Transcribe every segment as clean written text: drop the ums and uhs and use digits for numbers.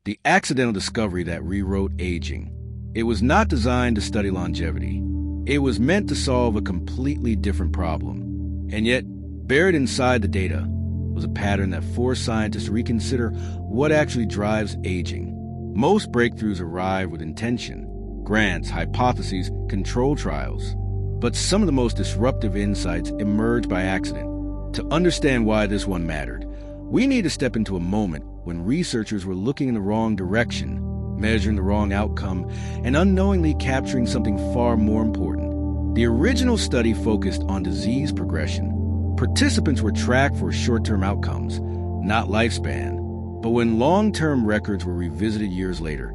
the accidental discovery that rewrote aging. It was not designed to study longevity. It was meant to solve a completely different problem. And yet, buried inside the data was a pattern that forced scientists to reconsider what actually drives aging. Most breakthroughs arrive with intention, grants, hypotheses, control trials. But some of the most disruptive insights emerge by accident. To understand why this one mattered, we need to step into a moment when researchers were looking in the wrong direction, measuring the wrong outcome, and unknowingly capturing something far more important. The original study focused on disease progression. Participants were tracked for short-term outcomes, not lifespan. But when long-term records were revisited years later,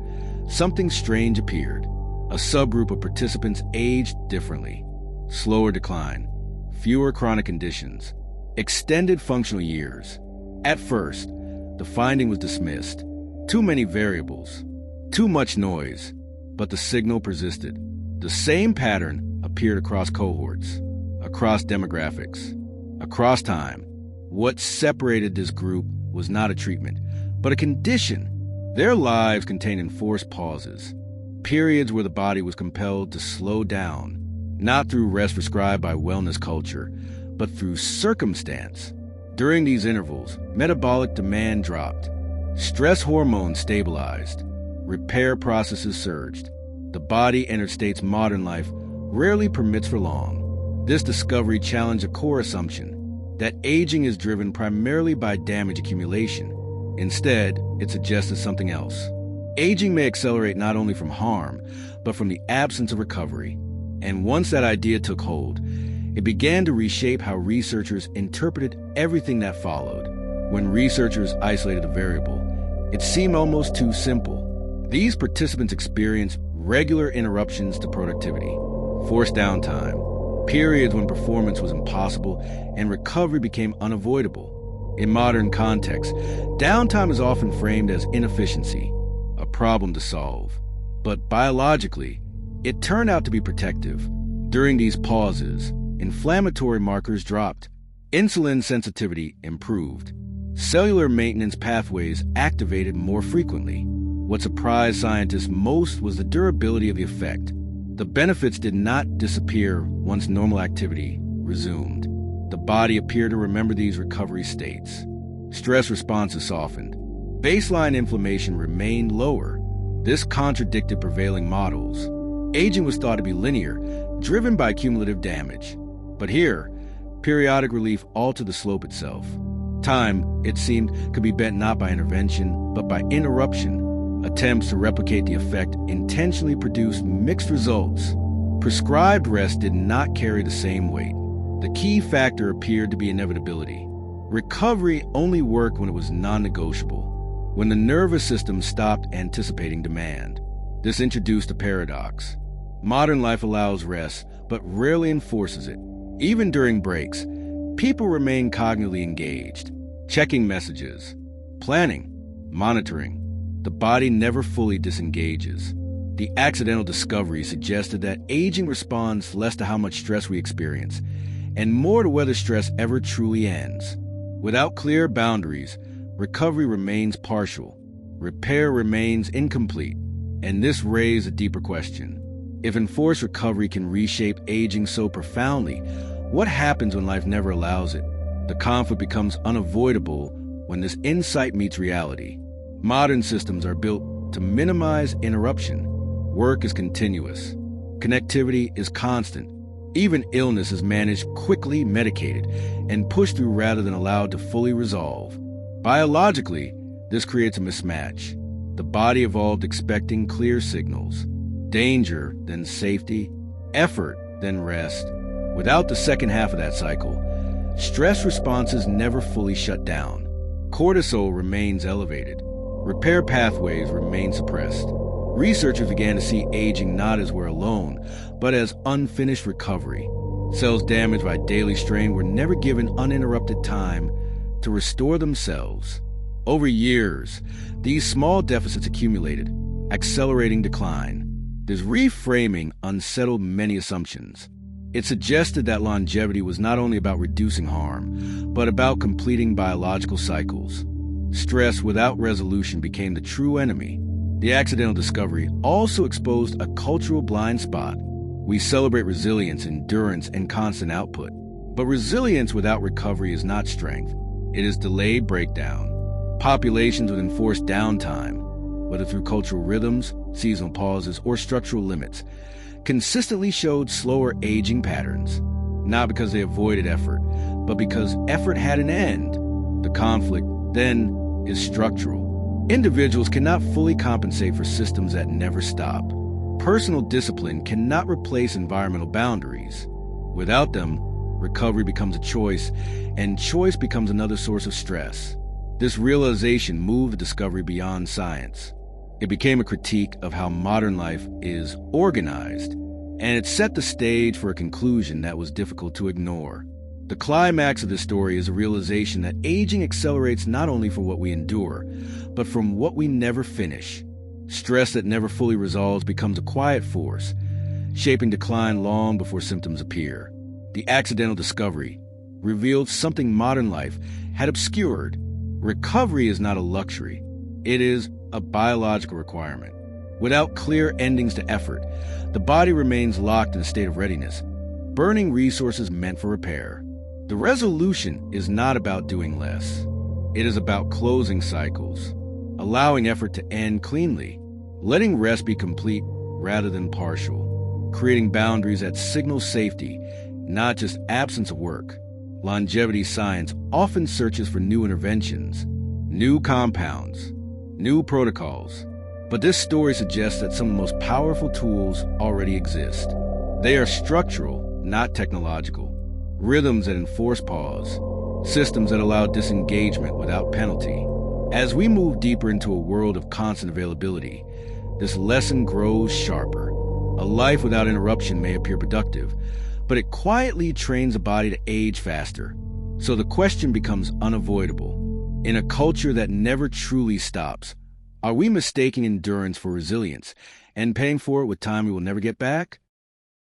something strange appeared. A subgroup of participants aged differently. Slower decline, fewer chronic conditions, extended functional years. At first, the finding was dismissed. Too many variables, too much noise, but the signal persisted. The same pattern appeared across cohorts, across demographics, across time. What separated this group was not a treatment, but a condition. Their lives contained enforced pauses, periods where the body was compelled to slow down, not through rest prescribed by wellness culture, but through circumstance. During these intervals, metabolic demand dropped, stress hormones stabilized, repair processes surged. The body entered states modern life rarely permits for long. This discovery challenged a core assumption that aging is driven primarily by damage accumulation. Instead, it suggested something else. Aging may accelerate not only from harm, but from the absence of recovery. And once that idea took hold, it began to reshape how researchers interpreted everything that followed. When researchers isolated the variable, it seemed almost too simple. These participants experienced regular interruptions to productivity, forced downtime, periods when performance was impossible and recovery became unavoidable. In modern contexts, downtime is often framed as inefficiency, a problem to solve. But biologically, it turned out to be protective. During these pauses, inflammatory markers dropped, insulin sensitivity improved, cellular maintenance pathways activated more frequently. What surprised scientists most was the durability of the effect. The benefits did not disappear once normal activity resumed. The body appeared to remember these recovery states. Stress responses softened. Baseline inflammation remained lower. This contradicted prevailing models. Aging was thought to be linear, driven by cumulative damage. But here, periodic relief altered the slope itself. Time, it seemed, could be bent not by intervention, but by interruption. Attempts to replicate the effect intentionally produced mixed results. Prescribed rest did not carry the same weight. The key factor appeared to be inevitability. Recovery only worked when it was non-negotiable, when the nervous system stopped anticipating demand. This introduced a paradox. Modern life allows rest, but rarely enforces it. Even during breaks, people remain cognitively engaged, checking messages, planning, monitoring. The body never fully disengages. The accidental discovery suggested that aging responds less to how much stress we experience, and more to whether stress ever truly ends. Without clear boundaries, recovery remains partial, repair remains incomplete, and this raised a deeper question. If enforced recovery can reshape aging so profoundly, what happens when life never allows it? The conflict becomes unavoidable when this insight meets reality. Modern systems are built to minimize interruption. Work is continuous. Connectivity is constant. Even illness is managed quickly, medicated, and pushed through rather than allowed to fully resolve. Biologically, this creates a mismatch. The body evolved expecting clear signals. Danger, then safety. Effort, then rest. Without the second half of that cycle, stress responses never fully shut down. Cortisol remains elevated. Repair pathways remain suppressed. Researchers began to see aging not as we're alone, but as unfinished recovery. Cells damaged by daily strain were never given uninterrupted time to restore themselves. Over years, these small deficits accumulated, accelerating decline. This reframing unsettled many assumptions. It suggested that longevity was not only about reducing harm, but about completing biological cycles. Stress without resolution became the true enemy. The accidental discovery also exposed a cultural blind spot. We celebrate resilience, endurance, and constant output. But resilience without recovery is not strength. It is delayed breakdown. Populations with enforced downtime, whether through cultural rhythms, seasonal pauses, or structural limits, consistently showed slower aging patterns, not because they avoided effort, but because effort had an end. The conflict, then, is structural. Individuals cannot fully compensate for systems that never stop. Personal discipline cannot replace environmental boundaries. Without them, recovery becomes a choice, and choice becomes another source of stress. This realization moved the discovery beyond science. It became a critique of how modern life is organized, and it set the stage for a conclusion that was difficult to ignore. The climax of this story is a realization that aging accelerates not only for what we endure, but from what we never finish. Stress that never fully resolves becomes a quiet force, shaping decline long before symptoms appear. The accidental discovery revealed something modern life had obscured. Recovery is not a luxury. It is a biological requirement. Without clear endings to effort, the body remains locked in a state of readiness, burning resources meant for repair. The resolution is not about doing less. It is about closing cycles, allowing effort to end cleanly, letting rest be complete rather than partial, creating boundaries that signal safety, not just absence of work. Longevity science often searches for new interventions, new compounds, new protocols. But this story suggests that some of the most powerful tools already exist. They are structural, not technological. Rhythms that enforce pause, systems that allow disengagement without penalty. As we move deeper into a world of constant availability, this lesson grows sharper. A life without interruption may appear productive, but it quietly trains a body to age faster. So the question becomes unavoidable. In a culture that never truly stops, are we mistaking endurance for resilience and paying for it with time we will never get back?